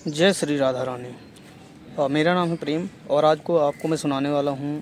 जय श्री राधा रानी। मेरा नाम है प्रेम और आज को आपको मैं सुनाने वाला हूँ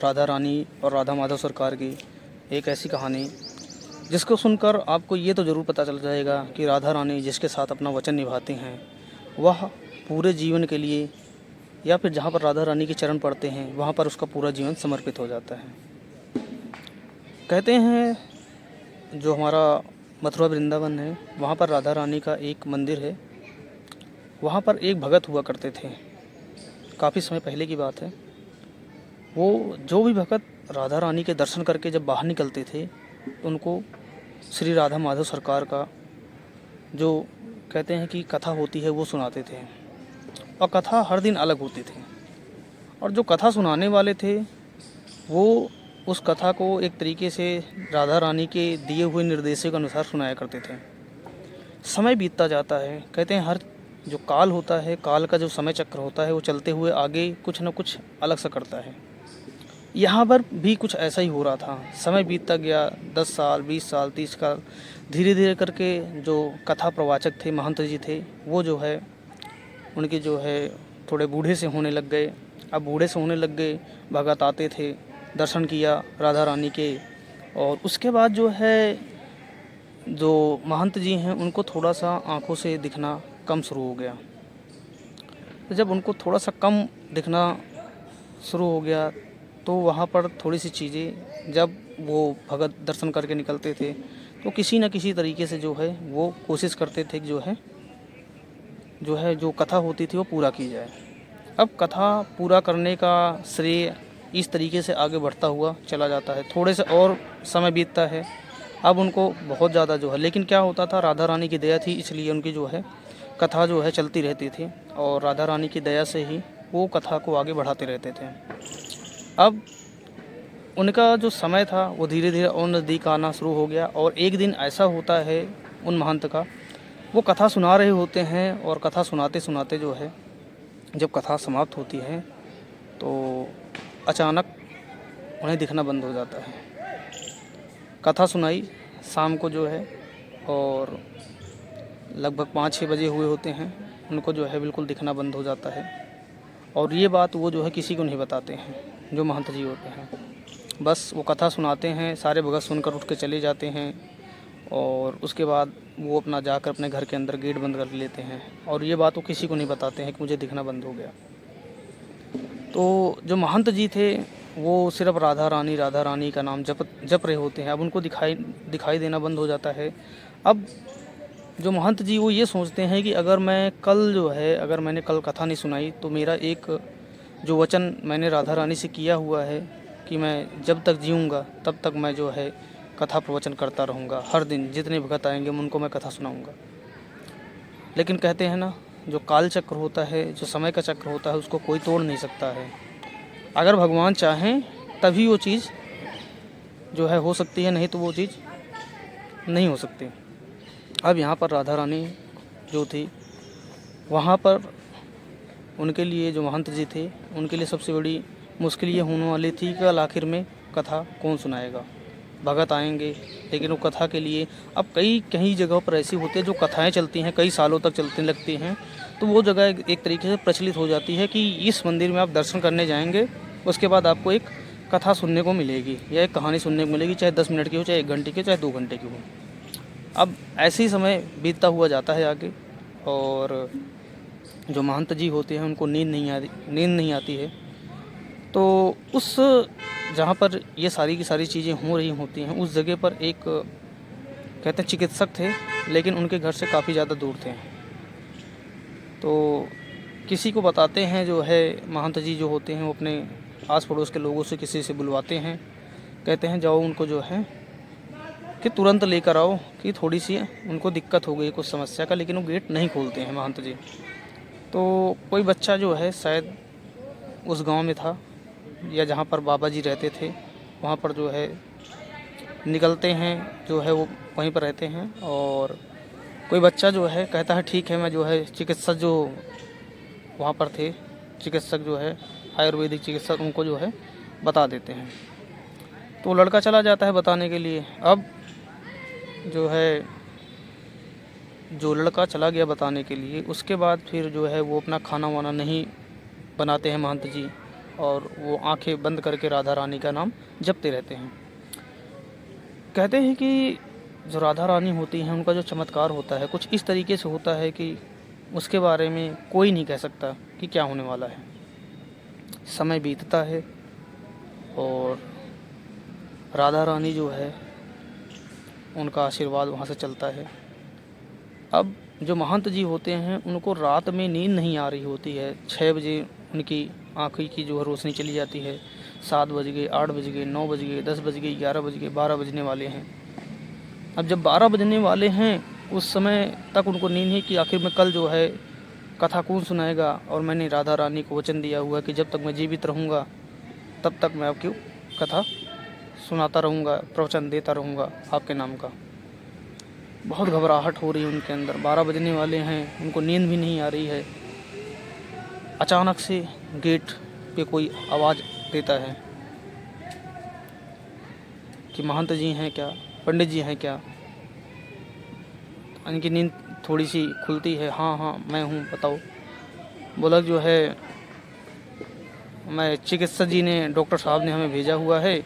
राधा रानी और राधा माधव सरकार की एक ऐसी कहानी जिसको सुनकर आपको ये तो ज़रूर पता चल जाएगा कि राधा रानी जिसके साथ अपना वचन निभाती हैं वह पूरे जीवन के लिए या फिर जहाँ पर राधा रानी के चरण पड़ते हैं वहाँ पर उसका पूरा जीवन समर्पित हो जाता है। कहते हैं जो हमारा मथुरा वृंदावन है वहाँ पर राधा रानी का एक मंदिर है। वहाँ पर एक भगत हुआ करते थे, काफ़ी समय पहले की बात है। वो जो भी भगत राधा रानी के दर्शन करके जब बाहर निकलते थे तो उनको श्री राधा माधव सरकार का जो कहते हैं कि कथा होती है वो सुनाते थे। और कथा हर दिन अलग होती थी और जो कथा सुनाने वाले थे वो उस कथा को एक तरीके से राधा रानी के दिए हुए निर्देशों के अनुसार सुनाया करते थे। समय बीतता जाता है। कहते हैं हर जो काल होता है, काल का जो समय चक्र होता है वो चलते हुए आगे कुछ न कुछ अलग सा करता है। यहाँ पर भी कुछ ऐसा ही हो रहा था। समय बीतता गया, 10 साल, 20 साल, 30 साल, धीरे धीरे करके जो कथा प्रवाचक थे, महंत जी थे, वो जो है उनके जो है थोड़े बूढ़े से होने लग गए। अब बूढ़े से होने लग गए, भगत आते थे, दर्शन किया राधा रानी के, और उसके बाद जो है जो महंत जी हैं उनको थोड़ा सा आँखों से दिखना कम शुरू हो गया। तो जब उनको थोड़ा सा कम दिखना शुरू हो गया तो वहाँ पर थोड़ी सी चीज़ें, जब वो भगत दर्शन करके निकलते थे तो किसी न किसी तरीके से जो है वो कोशिश करते थे कि जो कथा होती थी वो पूरा की जाए। अब कथा पूरा करने का श्रेय इस तरीके से आगे बढ़ता हुआ चला जाता है। थोड़े से और समय बीतता है, अब उनको बहुत ज़्यादा जो है, लेकिन क्या होता था, राधा रानी की दया थी इसलिए उनकी जो है कथा जो है चलती रहती थी और राधा रानी की दया से ही वो कथा को आगे बढ़ाते रहते थे। अब उनका जो समय था वो धीरे धीरे और नज़दीक आना शुरू हो गया और एक दिन ऐसा होता है उन महंत का, वो कथा सुना रहे होते हैं और कथा सुनाते सुनाते जो है जब कथा समाप्त होती है तो अचानक उन्हें दिखना बंद हो जाता है। कथा सुनाई शाम को जो है और लगभग 5-6 बजे हुए होते हैं, उनको जो है बिल्कुल दिखना बंद हो जाता है। और ये बात वो जो है किसी को नहीं बताते हैं जो महंत जी होते हैं। बस वो कथा सुनाते हैं, सारे भगत सुनकर उठ के चले जाते हैं और उसके बाद वो अपना जाकर अपने घर के अंदर गेट बंद कर लेते हैं और ये बात वो किसी को नहीं बताते हैं कि मुझे दिखना बंद हो गया। तो जो महंत जी थे वो सिर्फ राधा रानी का नाम जप रहे होते हैं। अब उनको दिखाई देना बंद हो जाता है। अब जो महंत जी वो ये सोचते हैं कि अगर मैंने कल कथा नहीं सुनाई तो मेरा एक जो वचन मैंने राधा रानी से किया हुआ है कि मैं जब तक जीऊँगा तब तक मैं जो है कथा प्रवचन करता रहूँगा, हर दिन जितने भगत आएंगे उनको मैं कथा सुनाऊँगा। लेकिन कहते हैं ना, जो काल चक्र होता है, जो समय का चक्र होता है, उसको कोई तोड़ नहीं सकता है। अगर भगवान चाहें तभी वो चीज़ जो है हो सकती है, नहीं तो वो चीज़ नहीं हो सकती। अब यहाँ पर राधा रानी जो थी वहाँ पर उनके लिए, जो महंत जी थे उनके लिए सबसे बड़ी मुश्किल ये होने वाली थी कि कल आखिर में कथा कौन सुनाएगा। भगत आएंगे लेकिन वो कथा के लिए अब कई जगहों पर ऐसी होती है जो कथाएं चलती हैं, कई सालों तक चलने लगती हैं, तो वो जगह एक तरीके से प्रचलित हो जाती है कि इस मंदिर में आप दर्शन करने जाएंगे, उसके बाद आपको एक कथा सुनने को मिलेगी या एक कहानी सुनने को मिलेगी, चाहे 10 मिनट की हो, चाहे 1 घंटे की, चाहे 2 घंटे की हो। अब ऐसे ही समय बीतता हुआ जाता है आगे और जो महंत जी होते हैं उनको नींद नहीं आती है। तो उस जहाँ पर ये सारी की सारी चीज़ें हो रही होती हैं उस जगह पर एक कहते हैं चिकित्सक थे, लेकिन उनके घर से काफ़ी ज़्यादा दूर थे। तो किसी को बताते हैं, जो है महंत जी जो होते हैं वो अपने आस पड़ोस के लोगों से किसी से बुलवाते हैं, कहते हैं जाओ उनको जो है कि तुरंत लेकर आओ कि थोड़ी सी उनको दिक्कत हो गई कुछ समस्या का। लेकिन वो गेट नहीं खोलते हैं महंत जी। तो कोई बच्चा जो है शायद उस गांव में था या जहाँ पर बाबा जी रहते थे वहाँ पर जो है निकलते हैं, जो है वो वहीं पर रहते हैं और कोई बच्चा जो है कहता है ठीक है, मैं जो है चिकित्सक जो वहाँ पर थे, चिकित्सक जो है आयुर्वेदिक चिकित्सक, उनको जो है बता देते हैं। तो लड़का चला जाता है बताने के लिए। अब जो है जो लड़का चला गया बताने के लिए, उसके बाद फिर जो है वो अपना खाना वाना नहीं बनाते हैं महंत जी, और वो आंखें बंद करके राधा रानी का नाम जपते रहते हैं। कहते हैं कि जो राधा रानी होती हैं उनका जो चमत्कार होता है कुछ इस तरीके से होता है कि उसके बारे में कोई नहीं कह सकता कि क्या होने वाला है। समय बीतता है और राधा रानी जो है उनका आशीर्वाद वहाँ से चलता है। अब जो महंत जी होते हैं उनको रात में नींद नहीं आ रही होती है। 6 बजे उनकी आँखों की जो है रोशनी चली जाती है, 7 बज गए, 8 बज गए, 9 बज गए, 10 बज गए, 11 बज गए, 12 बजने वाले हैं। अब जब 12 बजने वाले हैं उस समय तक उनको नींद है कि आखिर में कल जो है कथा कौन सुनाएगा, और मैंने राधा रानी को वचन दिया हुआ कि जब तक मैं जीवित रहूँगा तब तक मैं आपकी कथा सुनाता रहूँगा, प्रवचन देता रहूँगा आपके नाम का। बहुत घबराहट हो रही है उनके अंदर, 12 बजने वाले हैं, उनको नींद भी नहीं आ रही है। अचानक से गेट पे कोई आवाज़ देता है कि महंत जी हैं क्या, पंडित जी हैं क्या। इनकी नींद थोड़ी सी खुलती है, हाँ हाँ मैं हूँ, बताओ। बोला जो है मैं चिकित्सक जी ने, डॉक्टर साहब ने हमें भेजा हुआ है,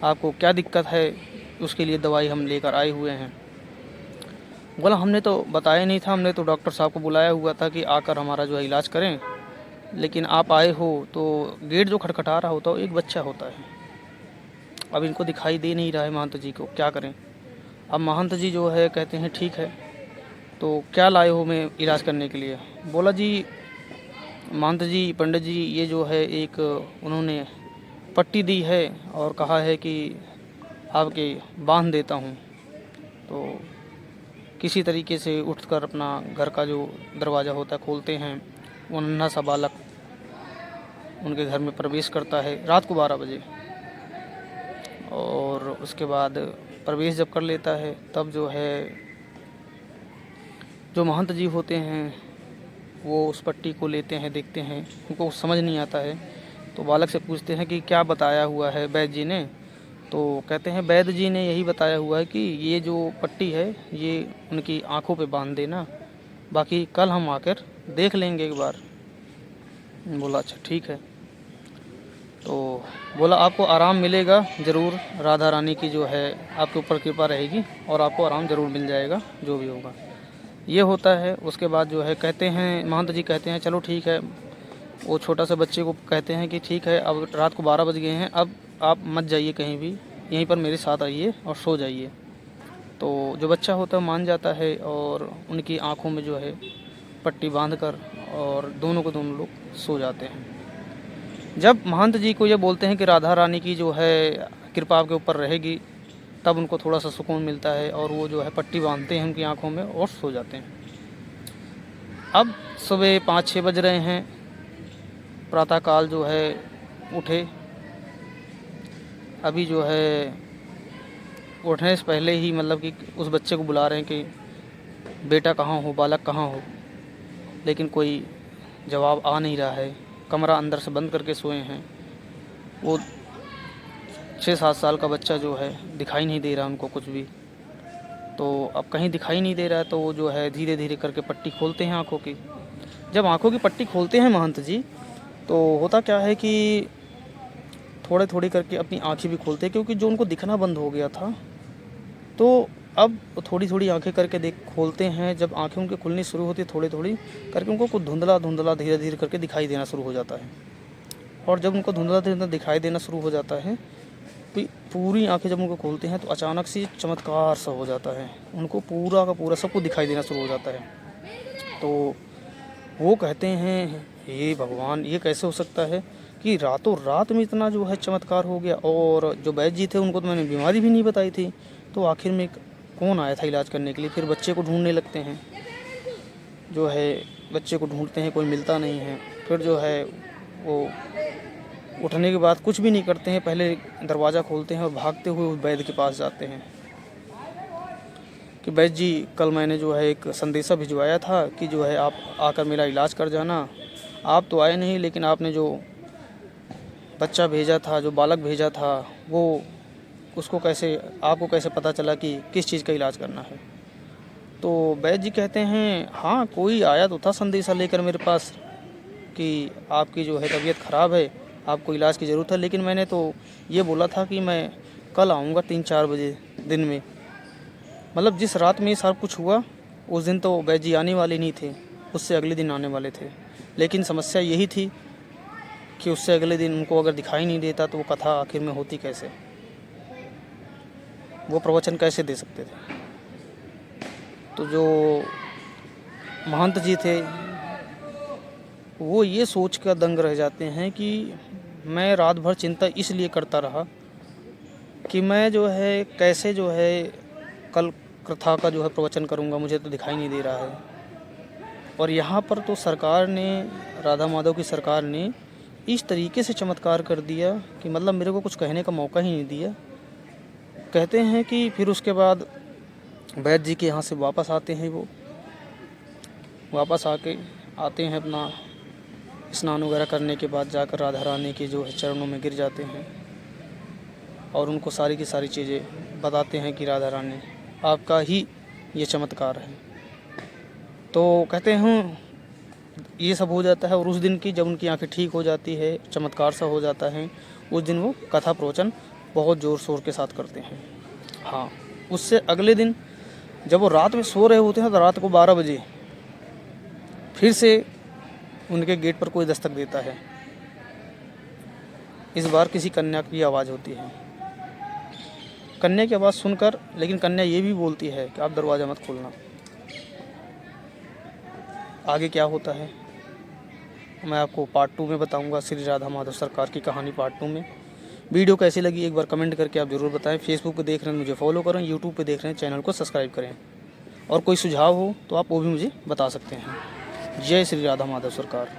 आपको क्या दिक्कत है उसके लिए दवाई हम लेकर आए हुए हैं। बोला हमने तो बताया नहीं था, हमने तो डॉक्टर साहब को बुलाया हुआ था कि आकर हमारा जो है इलाज करें, लेकिन आप आए हो तो गेट जो खटखटा रहा होता है एक बच्चा होता है। अब इनको दिखाई दे नहीं रहा है महंत जी को, क्या करें। अब महंत जी जो है कहते हैं ठीक है तो क्या लाए हो मैं इलाज करने के लिए। बोला जी महंत जी, पंडित जी, ये जो है एक उन्होंने पट्टी दी है और कहा है कि आपके बांध देता हूँ। तो किसी तरीके से उठकर अपना घर का जो दरवाज़ा होता है खोलते हैं। वो नन्हा सा बालक उनके घर में प्रवेश करता है रात को 12 बजे, और उसके बाद प्रवेश जब कर लेता है तब जो है जो महंत जी होते हैं वो उस पट्टी को लेते हैं, देखते हैं, उनको समझ नहीं आता है। तो बालक से पूछते हैं कि क्या बताया हुआ है वैद्य जी ने। तो कहते हैं वैद्य जी ने यही बताया हुआ है कि ये जो पट्टी है ये उनकी आंखों पे बांध देना, बाकी कल हम आकर देख लेंगे एक बार। बोला अच्छा ठीक है। तो बोला आपको आराम मिलेगा ज़रूर, राधा रानी की जो है आपके ऊपर कृपा रहेगी और आपको आराम ज़रूर मिल जाएगा जो भी होगा। ये होता है। उसके बाद जो है कहते हैं महंत जी कहते हैं चलो ठीक है, वो छोटा सा बच्चे को कहते हैं कि ठीक है अब रात को 12 बज गए हैं, अब आप मत जाइए कहीं भी, यहीं पर मेरे साथ आइए और सो जाइए। तो जो बच्चा होता है मान जाता है और उनकी आँखों में जो है पट्टी बांध कर और दोनों को दोनों लोग सो जाते हैं। जब महंत जी को ये बोलते हैं कि राधा रानी की जो है कृपा आपके ऊपर रहेगी, तब उनको थोड़ा सा सुकून मिलता है और वो जो है पट्टी बांधते हैं उनकी आँखों में और सो जाते हैं। अब सुबह 5-6 बज रहे हैं, प्रातःकाल जो है उठे। अभी जो है उठने से पहले ही मतलब कि उस बच्चे को बुला रहे हैं कि बेटा कहाँ हो, बालक कहाँ हो, लेकिन कोई जवाब आ नहीं रहा है। कमरा अंदर से बंद करके सोए हैं। वो 6-7 साल का बच्चा जो है दिखाई नहीं दे रहा उनको कुछ भी। तो अब कहीं दिखाई नहीं दे रहा है तो वो जो है धीरे धीरे करके पट्टी खोलते हैं आँखों की। जब आँखों की पट्टी खोलते हैं महंत जी तो होता क्या है कि थोड़े थोड़ी करके अपनी आँखें भी खोलते हैं, क्योंकि जो उनको दिखना बंद हो गया था तो अब थोड़ी थोड़ी आंखें करके खोलते हैं। जब आंखें उनकी खुलनी शुरू होती है थोड़ी थोड़ी करके उनको कुछ धुंधला धुंधला धीरे धीरे करके दिखाई देना शुरू हो जाता है। और जब उनको धुंधला धुंधला दिखाई देना शुरू हो जाता है तो पूरी आंखें जब उनको खोलते हैं तो अचानक से चमत्कार सा हो जाता है, उनको पूरा का पूरा सब कुछ दिखाई देना शुरू हो जाता है। तो वो कहते हैं हे भगवान, ये कैसे हो सकता है कि रातों रात में इतना जो है चमत्कार हो गया, और जो वैद्य जी थे उनको तो मैंने बीमारी भी नहीं बताई थी, तो आखिर में कौन आया था इलाज करने के लिए। फिर बच्चे को ढूंढने लगते हैं, जो है बच्चे को ढूंढते हैं, कोई मिलता नहीं है। फिर जो है वो उठने के बाद कुछ भी नहीं करते हैं, पहले दरवाज़ा खोलते हैं और भागते हुए वैद्य के पास जाते हैं कि वैद्य जी कल मैंने जो है एक संदेशा भिजवाया था कि जो है आप आकर मेरा इलाज कर जाना। आप तो आए नहीं, लेकिन आपने जो बच्चा भेजा था, जो बालक भेजा था, वो उसको कैसे, आपको कैसे पता चला कि किस चीज़ का इलाज करना है। तो वैद्य जी कहते हैं हाँ कोई आया तो था संदेशा लेकर मेरे पास कि आपकी जो है तबीयत ख़राब है, आपको इलाज की ज़रूरत है, लेकिन मैंने तो ये बोला था कि मैं कल आऊँगा 3-4 बजे दिन में। मतलब जिस रात में ये सब कुछ हुआ उस दिन तो वैद्य जी आने वाले नहीं थे, उससे अगले दिन आने वाले थे। लेकिन समस्या यही थी कि उससे अगले दिन उनको अगर दिखाई नहीं देता तो वो कथा आखिर में होती कैसे, वो प्रवचन कैसे दे सकते थे। तो जो महंत जी थे वो ये सोच कर दंग रह जाते हैं कि मैं रात भर चिंता इसलिए करता रहा कि मैं जो है कैसे जो है कल कथा का जो है प्रवचन करूंगा, मुझे तो दिखाई नहीं दे रहा है। और यहाँ पर तो सरकार ने, राधा माधव की सरकार ने इस तरीके से चमत्कार कर दिया कि मतलब मेरे को कुछ कहने का मौका ही नहीं दिया। कहते हैं कि फिर उसके बाद वैद्य जी के यहाँ से वापस आते हैं, वो वापस आते हैं अपना स्नान वगैरह करने के बाद जाकर राधा रानी के जो है चरणों में गिर जाते हैं और उनको सारी की सारी चीज़ें बताते हैं कि राधा रानी आपका ही ये चमत्कार है। तो कहते हैं ये सब हो जाता है और उस दिन की जब उनकी आंखें ठीक हो जाती है, चमत्कार सा हो जाता है, उस दिन वो कथा प्रवचन बहुत ज़ोर शोर के साथ करते हैं। हाँ, उससे अगले दिन जब वो रात में सो रहे होते हैं तो रात को 12 बजे फिर से उनके गेट पर कोई दस्तक देता है। इस बार किसी कन्या की आवाज़ होती है। कन्या की आवाज़ सुनकर लेकिन कन्या ये भी बोलती है कि आप दरवाज़ा मत खोलना। आगे क्या होता है मैं आपको पार्ट 2 में बताऊंगा, श्री राधा माधव सरकार की कहानी पार्ट 2 में। वीडियो कैसी लगी एक बार कमेंट करके आप ज़रूर बताएं। फेसबुक पे देख रहे हैं मुझे फॉलो करें, यूट्यूब पे देख रहे हैं चैनल को सब्सक्राइब करें, और कोई सुझाव हो तो आप वो भी मुझे बता सकते हैं। जय श्री राधा माधव सरकार।